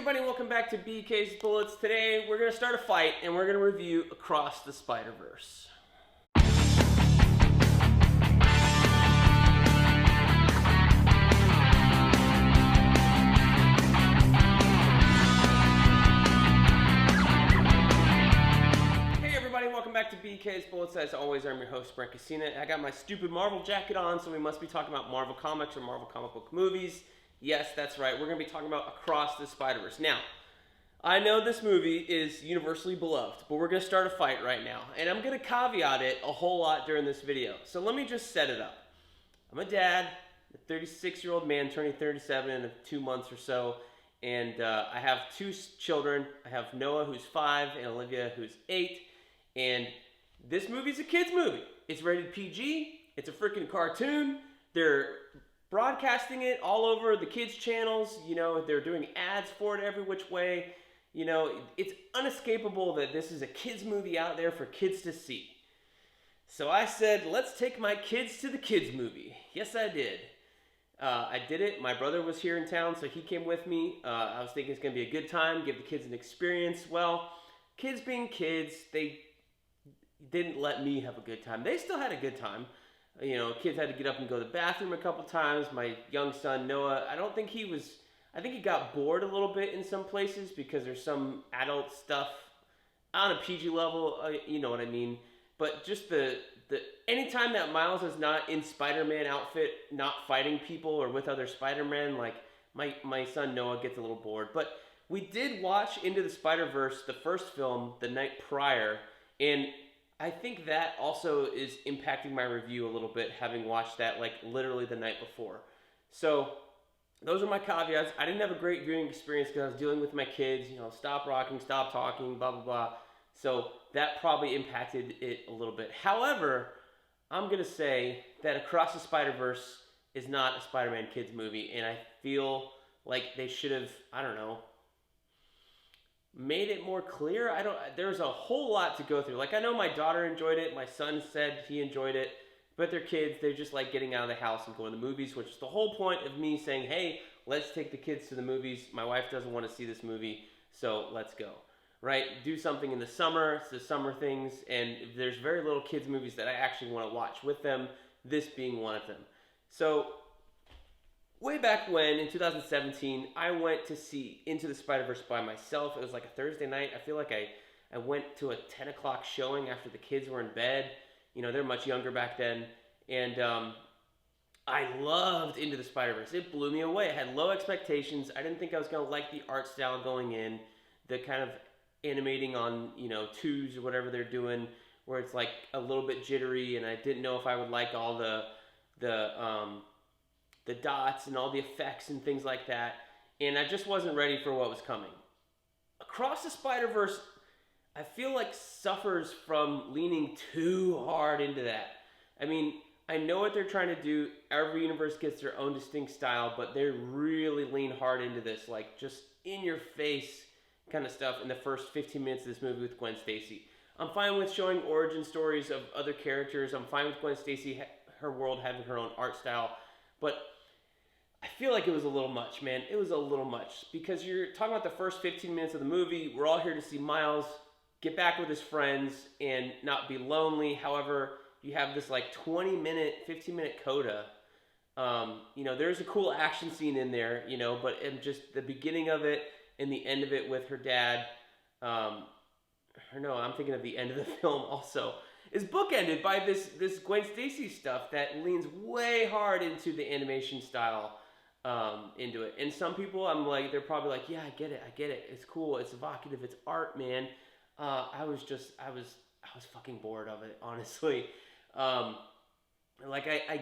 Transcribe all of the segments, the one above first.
everybody, welcome back to BK's Bullets. Today we're going to start a fight and we're going to review Across the Spider-Verse. Hey everybody, welcome back to BK's Bullets. As always, I'm your host, Brent. I got my stupid Marvel jacket on, so we must be talking about Marvel Comics or Marvel comic book movies. Yes, that's right. We're going to be talking about Across the Spider-Verse. Now, I know this movie is universally beloved, but we're going to start a fight right now. And I'm going to caveat it a whole lot during this video. So let me just set it up. I'm a dad, a 36-year-old man turning 37 in 2 months or so. And I have two children. I have Noah, who's 5, and Olivia, who's 8. And this movie's a kid's movie. It's rated PG. It's a freaking cartoon. They're broadcasting it all over the kids' channels. You know, they're doing ads for it every which way. You know, it's unescapable that this is a kids' movie out there for kids to see. So I said, let's take my kids to the kids' movie. Yes, I did. I did it. My brother was here in town, so he came with me. I was thinking it's going to be a good time, give the kids an experience. Well, kids being kids, they didn't let me have a good time. They still had a good time. You know, kids had to get up and go to the bathroom a couple times. My young son, Noah, I think he got bored a little bit in some places because there's some adult stuff on a PG level, you know what I mean. But just the anytime that Miles is not in Spider-Man outfit, not fighting people or with other Spider-Man, like my son Noah gets a little bored. But we did watch Into the Spider-Verse, the first film, the night prior, and I think that also is impacting my review a little bit, having watched that like literally the night before. So those are my caveats. I didn't have a great viewing experience because I was dealing with my kids, you know, stop rocking, stop talking, blah, blah, blah. So that probably impacted it a little bit. However, I'm going to say that Across the Spider-Verse is not a Spider-Man kids movie, and I feel like they should have, I don't know, made it more clear. There's a whole lot to go through. Like, I know my daughter enjoyed it, my son said he enjoyed it, but they're kids, they're just like getting out of the house and going to the movies, which is the whole point of me saying, hey, let's take the kids to the movies. My wife doesn't want to see this movie, so let's go. Right? Do something in the summer, it's the summer things, and there's very little kids movies that I actually want to watch with them, this being one of them. So way back when, in 2017, I went to see Into the Spider-Verse by myself. It was like a Thursday night. I feel like I went to a 10 o'clock showing after the kids were in bed. You know, they're much younger back then. And I loved Into the Spider-Verse. It blew me away. I had low expectations. I didn't think I was going to like the art style going in. The kind of animating on, you know, twos or whatever they're doing, where it's like a little bit jittery. And I didn't know if I would like all the dots and all the effects and things like that. And I just wasn't ready for what was coming. Across the Spider-Verse, I feel like suffers from leaning too hard into that. I mean, I know what they're trying to do. Every universe gets their own distinct style, but they really lean hard into this, like just in your face kind of stuff in the first 15 minutes of this movie with Gwen Stacy. I'm fine with showing origin stories of other characters. I'm fine with Gwen Stacy, her world having her own art style, but I feel like it was a little much, man. It was a little much because you're talking about the first 15 minutes of the movie. We're all here to see Miles get back with his friends and not be lonely. However, you have this like 20-minute, 15-minute coda. You know, there's a cool action scene in there, you know, but in just the beginning of it and the end of it with her dad, I'm thinking of the end of the film also, is bookended by this Gwen Stacy stuff that leans way hard into the animation style into it. And some people, they're probably like, yeah, I get it. It's cool. It's evocative. It's art, man. I was fucking bored of it, honestly. I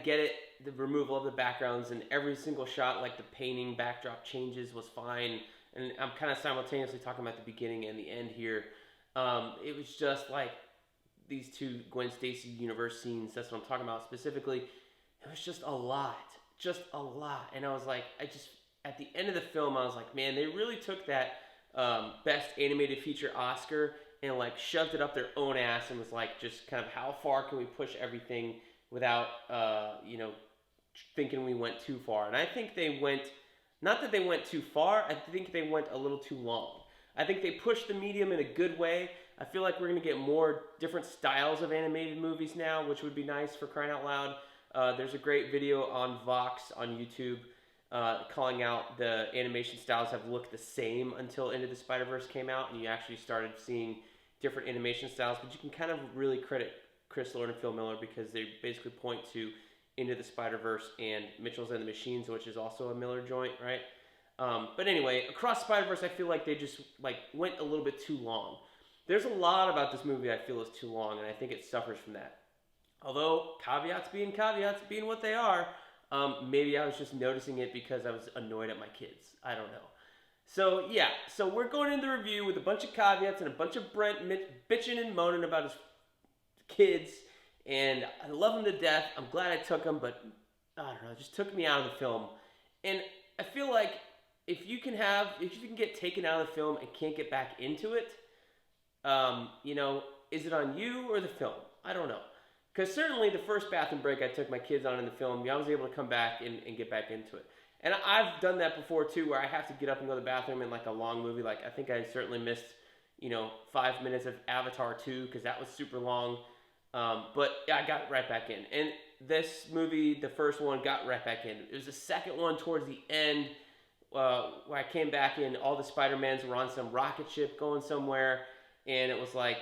get it. The removal of the backgrounds and every single shot, like the painting backdrop changes was fine. And I'm kind of simultaneously talking about the beginning and the end here. It was just like these two Gwen Stacy universe scenes. That's what I'm talking about specifically. It was just a lot. And I was like, at the end of the film, I was like, man, they really took that Best Animated Feature Oscar and like shoved it up their own ass and was like, just kind of how far can we push everything without, thinking we went too far. And I think they went not that they went too far, I think they went a little too long. I think they pushed the medium in a good way. I feel like we're going to get more different styles of animated movies now, which would be nice for crying out loud. There's a great video on Vox on YouTube calling out the animation styles have looked the same until Into the Spider-Verse came out, and you actually started seeing different animation styles. But you can kind of really credit Chris Lord and Phil Miller because they basically point to Into the Spider-Verse and Mitchell's and the Machines, which is also a Miller joint, right? But anyway, Across Spider-Verse, I feel like they just went a little bit too long. There's a lot about this movie I feel is too long, and I think it suffers from that. Although, caveats being what they are, maybe I was just noticing it because I was annoyed at my kids. I don't know. So, yeah. So, we're going into the review with a bunch of caveats and a bunch of Brent bitching and moaning about his kids. And I love him to death. I'm glad I took him, but, I don't know, it just took me out of the film. And I feel like if you can get taken out of the film and can't get back into it, is it on you or the film? I don't know. Because certainly the first bathroom break I took my kids on in the film, I was able to come back and get back into it. And I've done that before too, where I have to get up and go to the bathroom in like a long movie. Like I think I certainly missed, 5 minutes of Avatar 2 because that was super long. But yeah, I got right back in. And this movie, the first one, got right back in. It was the second one towards the end where I came back in. All the Spider-Mans were on some rocket ship going somewhere. And it was like,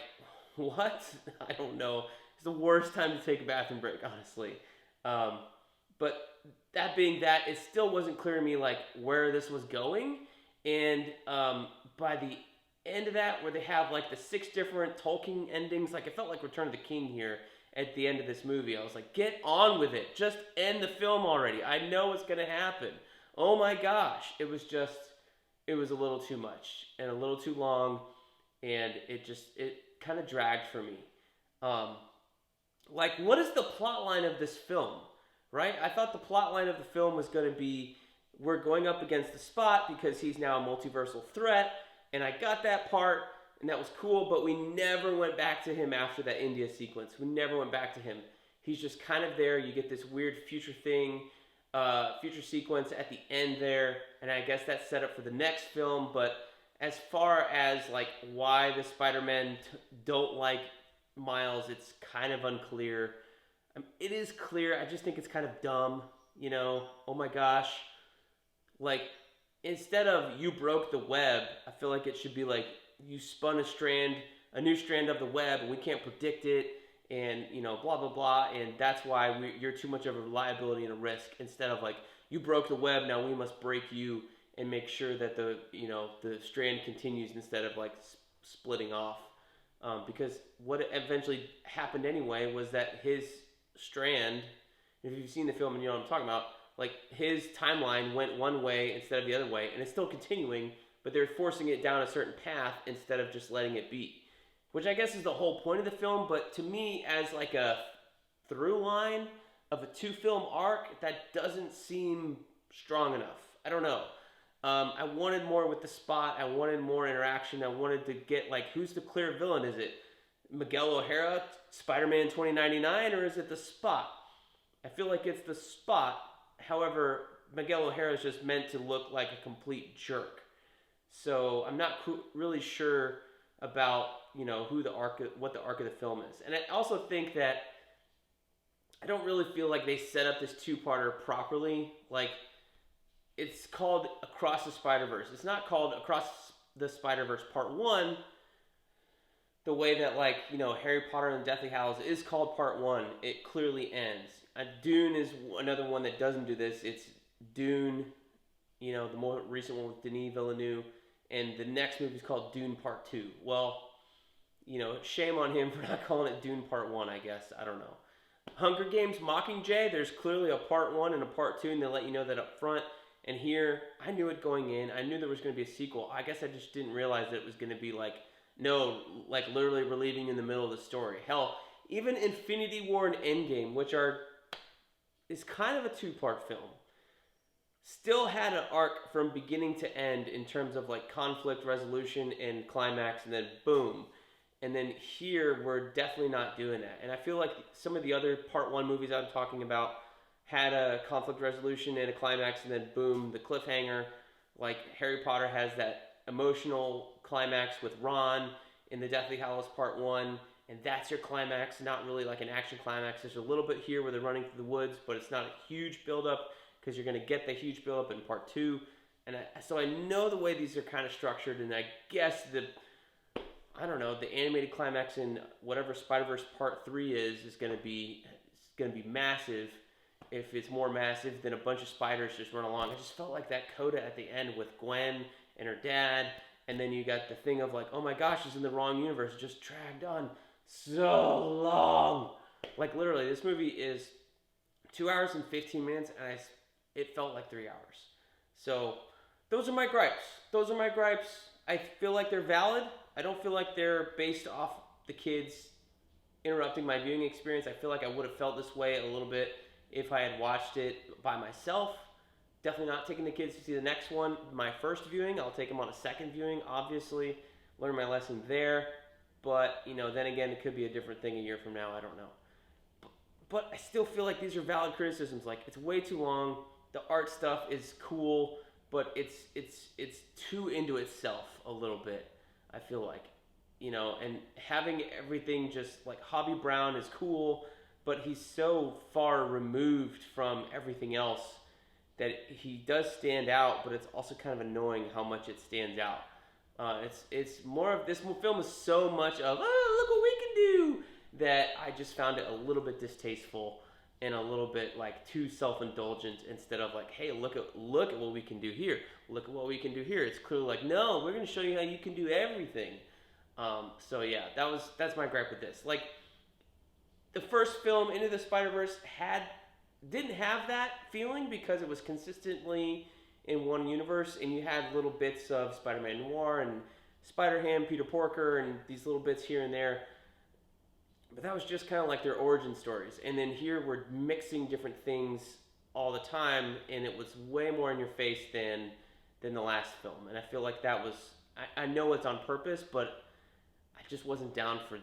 what? I don't know. It's the worst time to take a bathroom break, honestly. But that being that, it still wasn't clear to me like where this was going. And by the end of that, where they have like the 6 different Tolkien endings, like it felt like Return of the King here at the end of this movie. I was like, get on with it. Just end the film already. I know what's going to happen. Oh my gosh. It was a little too much and a little too long. And it kind of dragged for me. What is the plot line of this film, right? I thought the plot line of the film was going to be, we're going up against the Spot because he's now a multiversal threat, and I got that part, and that was cool, but we never went back to him after that India sequence. We never went back to him. He's just kind of there. You get this weird future sequence at the end there, and I guess that's set up for the next film, but as far as why the Spider-Men don't like Miles, it's kind of unclear. It is clear. I just think it's kind of dumb. Oh my gosh. Instead of you broke the web, I feel like it should be you spun a new strand of the web, and we can't predict it, and blah blah blah, and that's why you're too much of a liability and a risk. Instead of you broke the web, now we must break you and make sure that the strand continues instead of splitting off. Because what eventually happened anyway was that his strand, if you've seen the film and you know what I'm talking about, his timeline went one way instead of the other way, and it's still continuing, but they're forcing it down a certain path instead of just letting it be. Which I guess is the whole point of the film, but to me, as a through line of a 2-film arc, that doesn't seem strong enough. I don't know. I wanted more with the Spot. I wanted more interaction. I wanted to get, who's the clear villain? Is it Miguel O'Hara, Spider-Man 2099, or is it the Spot? I feel like it's the Spot. However, Miguel O'Hara is just meant to look like a complete jerk. So I'm not really sure about, what the arc of the film is. And I also think that I don't really feel like they set up this 2-parter properly. It's called Across the Spider-Verse. It's not called Across the Spider-Verse Part 1, the way that, Harry Potter and the Deathly Hallows is called Part 1. It clearly ends. Dune is another one that doesn't do this. It's Dune, the more recent one with Denis Villeneuve, and the next movie is called Dune Part 2. Well, shame on him for not calling it Dune Part 1, I guess. I don't know. Hunger Games Mockingjay, there's clearly a Part 1 and a Part 2, and they let you know that up front. And here, I knew it going in. I knew there was going to be a sequel. I guess I just didn't realize that it was going to be literally we're leaving in the middle of the story. Hell, even Infinity War and Endgame, which is kind of a 2-part film, still had an arc from beginning to end in terms of conflict resolution and climax, and then boom. And then here, we're definitely not doing that. And I feel like some of the other Part 1 movies I'm talking about had a conflict resolution and a climax, and then boom, the cliffhanger. Like Harry Potter has that emotional climax with Ron in the Deathly Hallows Part 1, and that's your climax, not really like an action climax. There's a little bit here where they're running through the woods, but it's not a huge build-up because you're going to get the huge build-up in Part 2. And so I know the way these are kind of structured, and I guess the animated climax in whatever Spider-Verse Part 3 is going to be massive. If it's more massive than a bunch of spiders just run along. I just felt like that coda at the end with Gwen and her dad, and then you got the thing of like, oh my gosh, it's in the wrong universe. It just dragged on so long. Like literally, this movie is 2 hours and 15 minutes, and it felt like 3 hours. So those are my gripes. I feel like they're valid. I don't feel like they're based off the kids interrupting my viewing experience. I feel like I would have felt this way a little bit if I had watched it by myself. Definitely not taking the kids to see the next one. My first viewing, I'll take them on a second viewing, obviously. Learn my lesson there. But, then again, it could be a different thing a year from now. I don't know. But I still feel like these are valid criticisms. Like, it's way too long. The art stuff is cool, but it's too into itself a little bit, I feel like. And having everything just, like, Hobby Brown is cool, but he's so far removed from everything else that he does stand out, but it's also kind of annoying how much it stands out. It's more of, this film is so much of, look what we can do, that I just found it a little bit distasteful and a little bit like too self-indulgent instead of like, hey, look at what we can do here. Look at what we can do here. It's clearly like, no, we're going to show you how you can do everything. So yeah, that's my gripe with this. Like, the first film, Into the Spider-Verse, didn't have that feeling because it was consistently in one universe, and you had little bits of Spider-Man Noir and Spider-Ham, Peter Porker, and these little bits here and there. But that was just kind of like their origin stories. And then here we're mixing different things all the time, and it was way more in your face than the last film. And I feel like that was, I know it's on purpose, but I just wasn't down for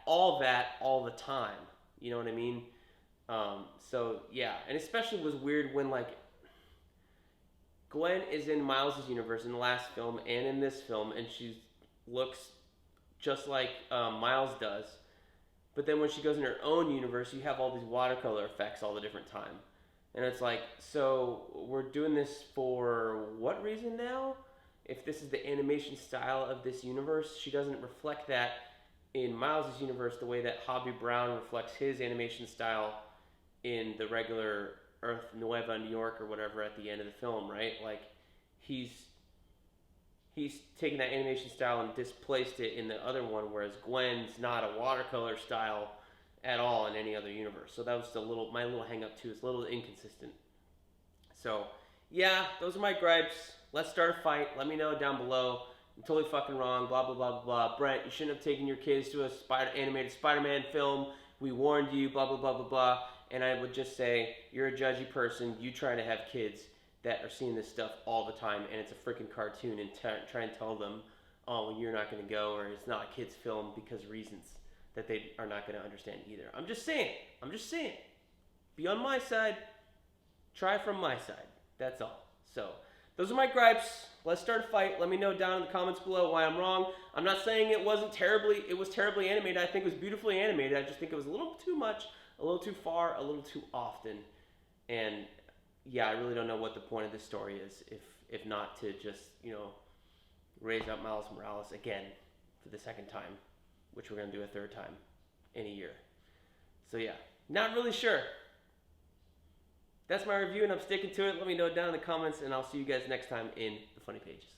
all the time. You know what I mean? So yeah, and especially was weird when like Gwen is in Miles' universe in the last film and in this film, and she looks just like Miles does. But then when she goes in her own universe, you have all these watercolor effects all the different time. And it's like, so we're doing this for what reason now? If this is the animation style of this universe, she doesn't reflect that in Miles' universe the way that Hobby Brown reflects his animation style in the regular Earth Nueva New York or whatever at the end of the film, right? Like, he's taken that animation style and displaced it in the other one, whereas Gwen's not a watercolor style at all in any other universe. So that was my little hang up too. It's a little inconsistent. So yeah, those are my gripes. Let's start a fight. Let me know down below. I'm totally fucking wrong. Blah blah blah blah blah. Brent, you shouldn't have taken your kids to a animated Spider-Man film. We warned you. Blah blah blah blah blah. And I would just say, you're a judgy person. You try to have kids that are seeing this stuff all the time, and it's a freaking cartoon, and try and tell them, oh, well, you're not going to go, or it's not a kid's film because reasons that they are not going to understand either. I'm just saying. Be on my side. Try from my side. That's all. So, those are my gripes. Let's start a fight. Let me know down in the comments below why I'm wrong. I'm not saying it was terribly animated. I think it was beautifully animated. I just think it was a little too much, a little too far, a little too often. And yeah, I really don't know what the point of this story is, if not to just, raise up Miles Morales again for the second time, which we're going to do a third time in a year. So yeah, not really sure. That's my review, and I'm sticking to it. Let me know down in the comments, and I'll see you guys next time in the Funny Pages.